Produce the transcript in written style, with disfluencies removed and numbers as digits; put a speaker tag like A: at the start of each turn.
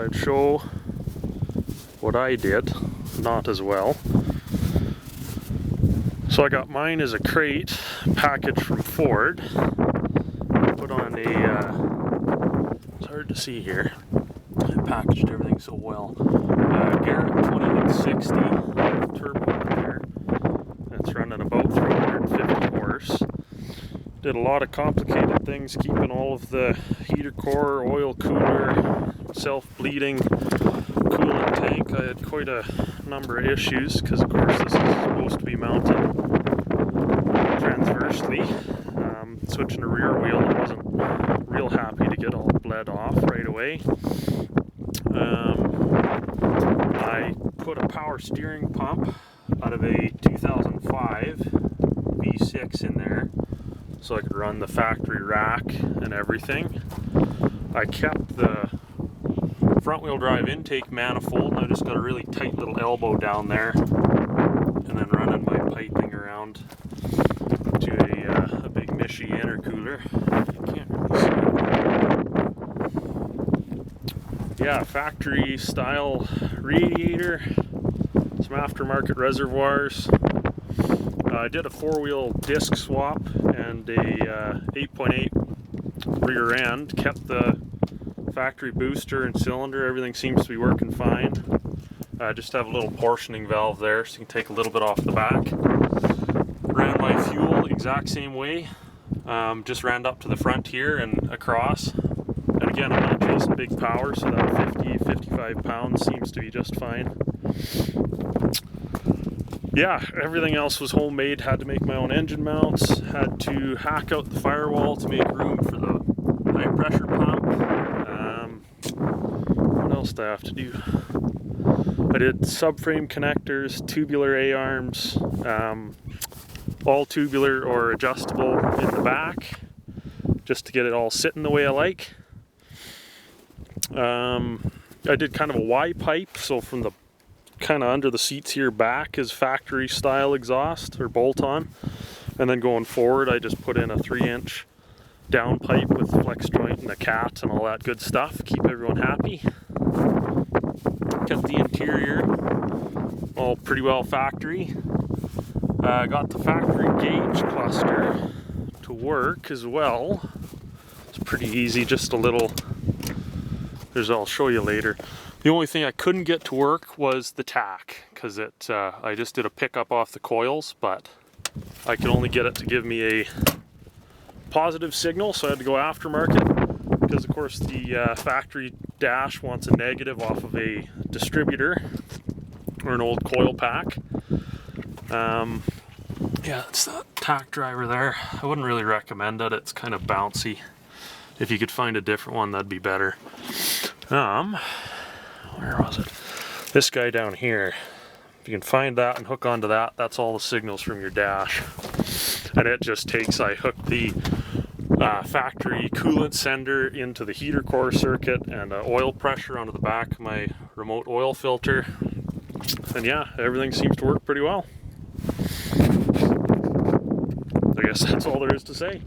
A: I'd show what I did, not as well. So I got mine as a crate package from Ford. Put on a, it's hard to see here, I packaged everything so well. Garrett 2860 turbo in there. It's running about 350 horse. Did a lot of complicated things, keeping all of the heater core, oil cooler, self-bleeding coolant tank. I had quite a number of issues because of course this is supposed to be mounted transversely. Switching to rear wheel, I wasn't real happy to get all bled off right away. I put a power steering pump out of a 2005 V6 in there so I could run the factory rack and everything. I kept the front wheel drive intake manifold, and I just got a really tight little elbow down there, and then running my piping around to a big Mishi intercooler. You can't really see it. Yeah, factory style radiator, some aftermarket reservoirs. I did a 4-wheel disc swap and a 8.8 rear end. Kept the factory booster and cylinder. Everything seems to be working fine. Just have a little portioning valve there so you can take a little bit off the back. Ran my fuel exact same way. Just ran up to the front here and across. And again, I'm not chasing big power, so that 50-55 pounds seems to be just fine. Yeah, everything else was homemade. Had to make my own engine mounts. Had to hack out the firewall to make room for the high pressure pump. What else did I have to do? I did subframe connectors, tubular A-arms, all tubular or adjustable in the back, just to get it all sitting the way I like. I did kind of a Y pipe, so from the kind of under the seats here back is factory style exhaust or bolt on, and then going forward I just put in a 3-inch down pipe with flex joint and a cat and all that good stuff. Keep everyone happy. Kept the interior all pretty well factory. Got the factory gauge cluster to work as well. It's pretty easy, just a little, I'll show you later. The only thing I couldn't get to work was the tack, because I just did a pickup off the coils, but I could only get it to give me a positive signal, so I had to go aftermarket, because of course the factory dash wants a negative off of a distributor or an old coil pack. Yeah, it's that tack driver there. I wouldn't really recommend it. It's kind of bouncy. If you could find a different one, that'd be better. Where was it? This guy down here. If you can find that and hook onto that, that's all the signals from your dash. And it just takes, I hooked the factory coolant sender into the heater core circuit and oil pressure onto the back of my remote oil filter. And yeah, everything seems to work pretty well. I guess that's all there is to say.